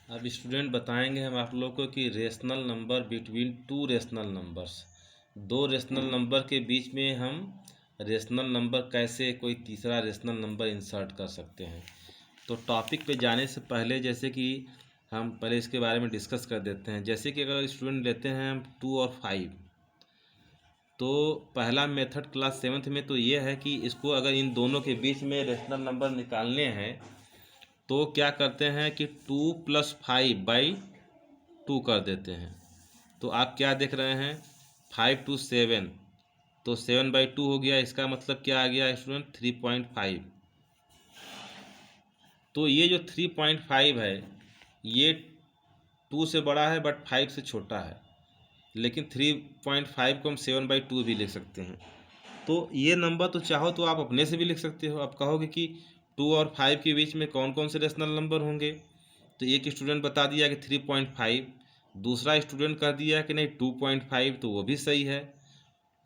अब स्टूडेंट बताएंगे हम आप लोग को कि rational number between two rational numbers, दो रेशनल नंबर के बीच में हम रेशनल नंबर कैसे कोई तीसरा रेशनल नंबर इंसर्ट कर सकते हैं। तो टॉपिक पे जाने से पहले जैसे कि हम पहले इसके बारे में डिस्कस कर देते हैं। जैसे कि अगर स्टूडेंट लेते हैं हम 2 और 5, तो पहला मेथड क्लास 7th में तो ये है कि इसको अगर इन दोनों के बीच में रेशनल नंबर निकालने हैं तो क्या करते हैं कि 2 + 5/2 कर देते हैं। तो आप क्या देख रहे हैं, 5 to 7, तो 7/2 हो गया। इसका मतलब क्या आ गया स्टूडेंट, 3.5। तो ये जो 3.5 है ये 2 से बड़ा है बट 5 से छोटा है, लेकिन 3.5 को हम 7/2 भी लिख सकते हैं। तो ये नंबर तो चाहो तो आप अपने से भी लिख सकते हो। आप कहोगे कि 2 और 5 के बीच में कौन कौन से रेशनल नंबर होंगे, तो एक स्टूडेंट बता दिया कि 3.5, दूसरा स्टूडेंट कर दिया कि नहीं 2.5, तो वो भी सही है।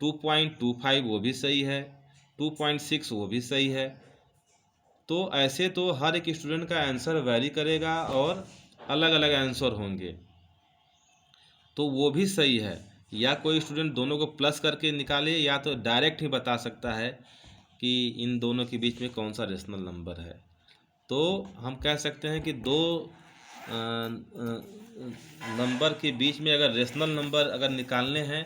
2.25 वो भी सही है। 2.6 वो भी सही है। तो ऐसे तो हर एक स्टूडेंट का आंसर वैरी करेगा और अलग अलग आंसर होंगे, तो वो भी सही है। या कोई स्टूडेंट दोनों को प्लस करके निकाले, या तो डायरेक्ट ही बता सकता है कि इन दोनों के बीच में कौन सा रेशनल नंबर है। तो हम कह सकते हैं कि दो नंबर के बीच में अगर रेशनल नंबर अगर निकालने हैं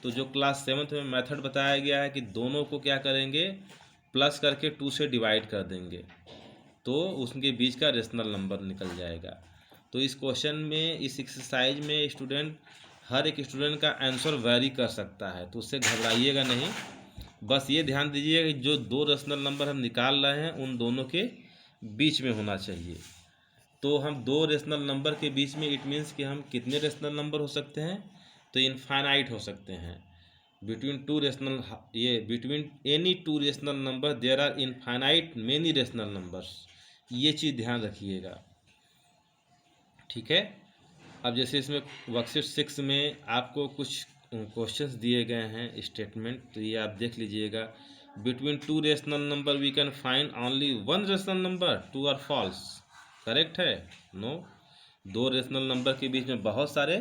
तो जो क्लास 7th में मेथड बताया गया है कि दोनों को क्या करेंगे, प्लस करके 2 से डिवाइड कर देंगे, तो उसके बीच का रेशनल नंबर निकल जाएगा। तो इस क्वेश्चन में, इस एक्सरसाइज में स्टूडेंट, हर एक स्टूडेंट का आंसर वेरी कर सकता है, तो उससे घबराइएगा नहीं। बस ये ध्यान दीजिएगा कि जो दो रेशनल नंबर हम निकाल रहे हैं उन दोनों के बीच में होना चाहिए। तो हम दो रेशनल नंबर के बीच में, इट मीन्स कि हम कितने रेशनल नंबर हो सकते हैं, तो इनफाइनाइट हो सकते हैं। बिटवीन टू रेशनल, ये between any two rational number there are infinite many rational numbers, ये चीज़ ध्यान रखिएगा, ठीक है। अब जैसे इसमें वर्कशीट 6 में आपको कुछ क्वेश्चंस दिए गए हैं स्टेटमेंट, तो ये आप देख लीजिएगा। Between two rational number we can find only one rational number, true और फॉल्स, करेक्ट है, नो। दो रेशनल नंबर के बीच में बहुत सारे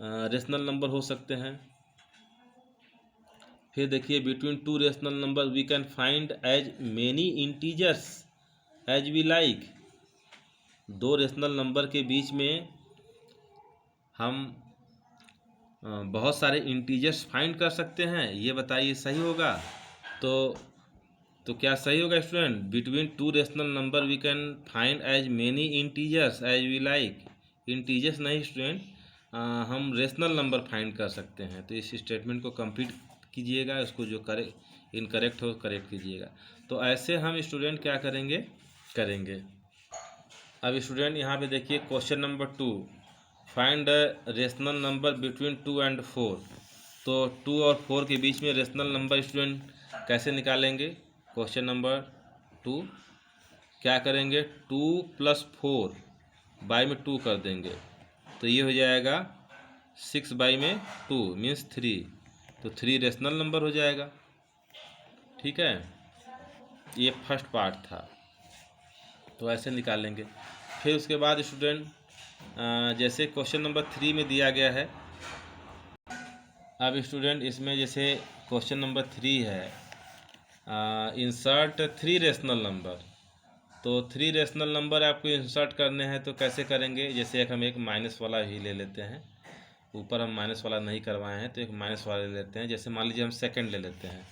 रेशनल नंबर हो सकते हैं। फिर देखिए, between two rational number we can find as many integers as we like. दो रेशनल नंबर के बीच में हम बहुत सारे इंटीजर्स फाइंड कर सकते हैं, ये बताइए सही होगा। तो क्या सही होगा student, between two rational number we can find as many integers as we like. Integers नहीं स्टूडेंट, हम रेशनल नंबर फाइंड कर सकते हैं। तो इस स्टेटमेंट को कंप्लीट कीजिएगा, उसको जो इनकरेक्ट हो करेक्ट कीजिएगा। तो ऐसे हम स्टूडेंट क्या करेंगे। अब स्टूडेंट यहाँ पे देखिए question number 2, find rational number between 2 and 4। तो 2 और 4 के बीच में रेशनल नंबर स्टूडेंट कैसे निकालेंगे। क्वेश्चन नंबर 2 क्या करेंगे, 2 + 4 बाई में 2 कर देंगे, तो ये हो जाएगा 6 बाई में 2 मीन्स 3, तो 3 रेशनल नंबर हो जाएगा, ठीक है। ये फर्स्ट पार्ट था, तो ऐसे निकालेंगे। फिर उसके बाद स्टूडेंट जैसे क्वेश्चन नंबर 3 में दिया गया है, अब स्टूडेंट इसमें जैसे क्वेश्चन नंबर 3 है, इंसर्ट 3 रेशनल नंबर। तो 3 रेशनल नंबर आपको इंसर्ट करने हैं, तो कैसे करेंगे। जैसे हम एक माइनस वाला ही ले लेते हैं, ऊपर हम माइनस वाला नहीं करवाए हैं तो एक माइनस वाला ले लेते हैं। जैसे मान लीजिए हम सेकंड ले लेते हैं,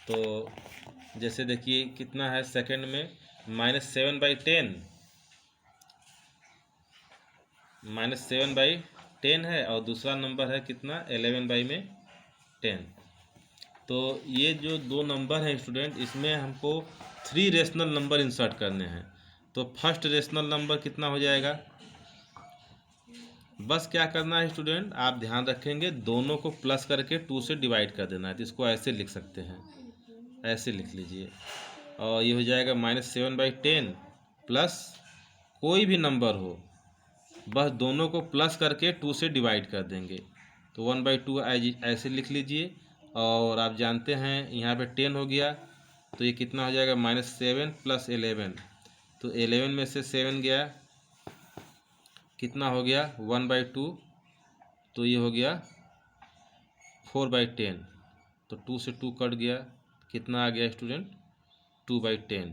तो जैसे देखिए कितना है सेकंड में, -7/10, -7/10 है, और दूसरा नंबर है कितना, 11/10। तो ये जो दो नंबर हैं स्टूडेंट, इसमें हमको 3 रेशनल नंबर इंसर्ट करने हैं। तो फर्स्ट रेशनल नंबर कितना हो जाएगा, बस क्या करना है स्टूडेंट, आप ध्यान रखेंगे दोनों को प्लस करके 2 से डिवाइड कर देना है। तो इसको ऐसे लिख सकते हैं, ऐसे लिख लीजिए, और ये हो जाएगा -7/10 प्लस कोई भी नंबर हो, बस दोनों को प्लस करके 2 से डिवाइड कर देंगे, तो 1/2 ऐसे लिख लीजिए। और आप जानते हैं यहाँ पे 10 हो गया, तो ये कितना हो जाएगा, -7 + 11, तो 11 में से 7 गया कितना हो गया 1/2, तो ये हो गया 4/10, तो 2 से 2 कट गया, कितना आ गया स्टूडेंट 2/10।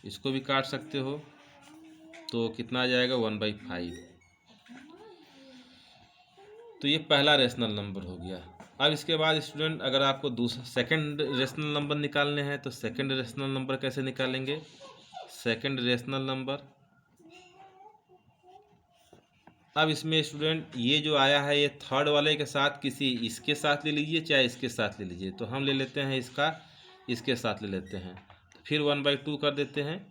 इसको भी काट सकते हो, तो कितना आ जाएगा 1/5। तो ये पहला रेशनल नंबर हो गया। अब इसके बाद स्टूडेंट अगर आपको दूसरा सेकंड रेशनल नंबर निकालने हैं तो सेकंड रेशनल नंबर कैसे निकालेंगे? सेकंड रेशनल नंबर, अब इसमें स्टूडेंट ये जो आया है ये थर्ड वाले के साथ किसी इसके साथ ले लीजिए चाहे इसके साथ ले लीजिए, तो हम ले लेते हैं इसका, इसके साथ ले लेते हैं, फिर 1/2 कर देते हैं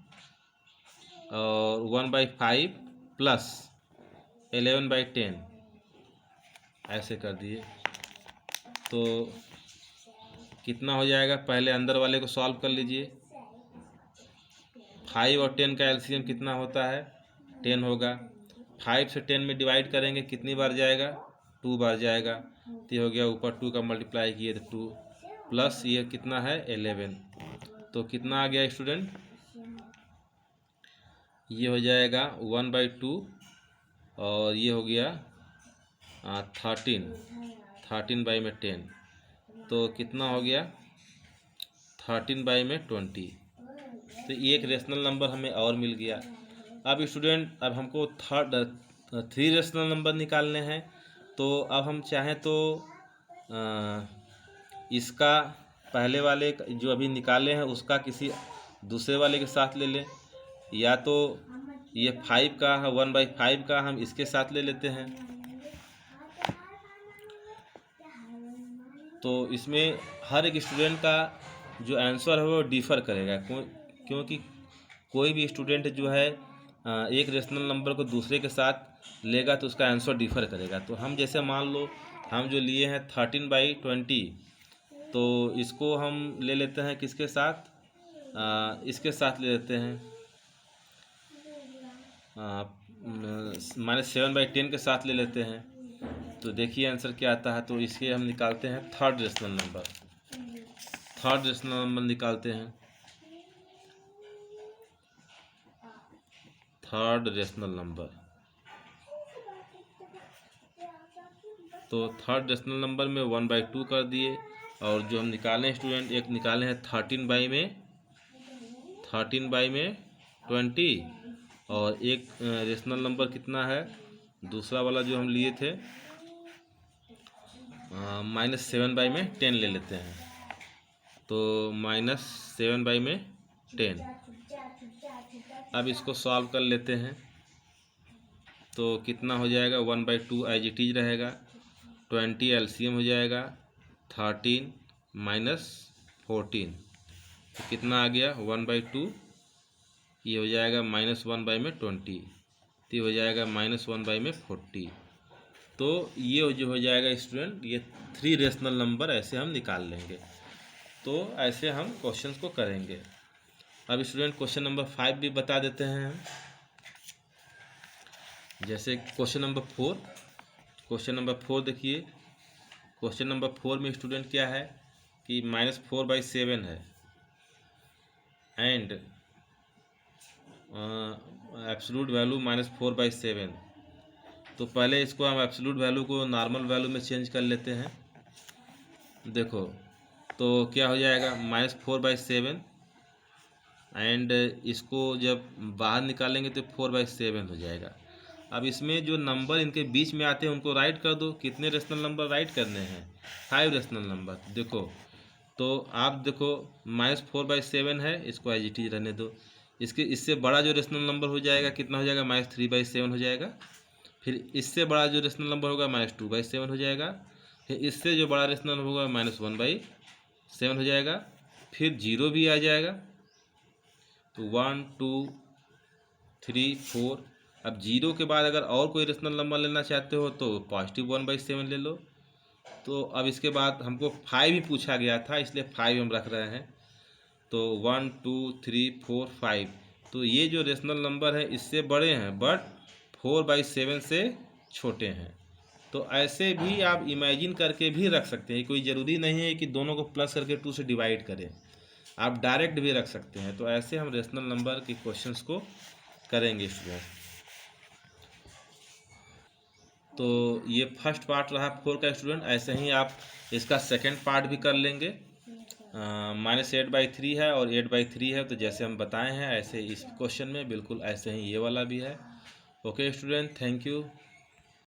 और 1/5 प्लस 11/10 ऐसे कर दिए, तो कितना हो जाएगा? पहले अंदर वाले को सॉल्व कर लीजिए। 5 और 10 का एलसीएम कितना होता है? 10 होगा। 5 से 10 में डिवाइड करेंगे, कितनी बार जाएगा? 2 बार जाएगा। तो ये हो गया, ऊपर 2 का मल्टीप्लाई किए तो 2 प्लस ये कितना है 11, तो कितना आ गया स्टूडेंट? ये हो जाएगा 1/2 और ये हो गया 13/10, तो कितना हो गया 13/20। तो ये एक रेशनल नंबर हमें और मिल गया। अब स्टूडेंट अब हमको 3 रेशनल नंबर निकालने हैं, तो अब हम चाहें तो इसका पहले वाले जो अभी निकाले हैं उसका किसी दूसरे वाले के साथ ले लें, या तो ये 5 का 1/5 का हम इसके साथ ले लेते हैं। तो इसमें हर एक स्टूडेंट का जो आंसर है वो डिफ़र करेगा, क्योंकि कोई भी स्टूडेंट जो है एक रेशनल नंबर को दूसरे के साथ लेगा तो उसका आंसर डिफ़र करेगा। तो हम जैसे मान लो हम जो लिए हैं 13/20, तो इसको हम ले लेते हैं किसके साथ? इसके साथ ले लेते हैं -7/10 के साथ ले लेते हैं। तो देखिए आंसर क्या आता है। तो इसके हम निकालते हैं third rational number, third rational number निकालते हैं, थर्ड रेशनल नंबर। तो थर्ड रेशनल नंबर में 1/2 कर दिए, और जो हम निकाले हैं स्टूडेंट, एक निकाले हैं 13/20, और एक रेशनल नंबर कितना है दूसरा वाला जो हम लिए थे -7/10 ले लेते हैं। तो -7/10, अब इसको सॉल्व कर लेते हैं, तो कितना हो जाएगा 1/2 एज इट इज रहेगा, 20 एलसीएम हो जाएगा, 13 -14, तो कितना आ गया 1/2, ये हो जाएगा -1/20, तो ये हो जाएगा -1/40। तो ये जो हो जाएगा स्टूडेंट, ये 3 रेशनल नंबर ऐसे हम निकाल लेंगे। तो ऐसे हम क्वेश्चंस को करेंगे। अब स्टूडेंट क्वेश्चन नंबर 5 भी बता देते हैं हम। जैसे क्वेश्चन नंबर 4, क्वेश्चन नंबर 4 देखिए, क्वेश्चन नंबर 4 में स्टूडेंट क्या है कि -4/7 है एंड एब्सोल्यूट वैल्यू -4/7। तो पहले इसको हम एब्सोल्यूट वैल्यू को नॉर्मल वैल्यू में चेंज कर लेते हैं। देखो तो क्या हो जाएगा -4/7, एंड इसको जब बाहर निकालेंगे तो 4/7 हो जाएगा। अब इसमें जो नंबर इनके बीच में आते हैं उनको राइट कर दो। कितने रेशनल नंबर राइट करने हैं? 5 रेशनल नंबर। देखो तो आप देखो -4/7 है, इसको एज इट इज रहने दो। इससे बड़ा जो रेशनल नंबर हो जाएगा कितना हो जाएगा? -3/7 हो जाएगा। फिर इससे बड़ा जो रेशनल नंबर होगा -2/7 हो जाएगा। फिर इससे जो बड़ा रेशनल होगा -1/7 हो जाएगा। फिर 0 भी आ जाएगा। तो 1 2 3 4। अब 0 के बाद अगर और कोई रेशनल नंबर लेना चाहते हो तो +1/7 ले लो। तो अब इसके बाद हमको 5 ही पूछा गया था, इसलिए 5 हम रख रहे हैं। तो 1 2 3 4 5। तो ये जो रेशनल नंबर है इससे बड़े हैं, बट 4/7 से छोटे हैं। तो ऐसे भी आप इमेजिन करके भी रख सकते हैं, कोई ज़रूरी नहीं है कि दोनों को प्लस करके 2 से डिवाइड करें, आप डायरेक्ट भी रख सकते हैं। तो ऐसे हम रेशनल नंबर के क्वेश्चंस को करेंगे स्टूडेंट। तो ये फर्स्ट पार्ट रहा 4 का स्टूडेंट। ऐसे ही आप इसका सेकंड पार्ट भी कर लेंगे। -8/3 है और 8/3 है, तो जैसे हम बताए हैं ऐसे इस क्वेश्चन में बिल्कुल ऐसे ही ये वाला भी है। Okay student, thank you.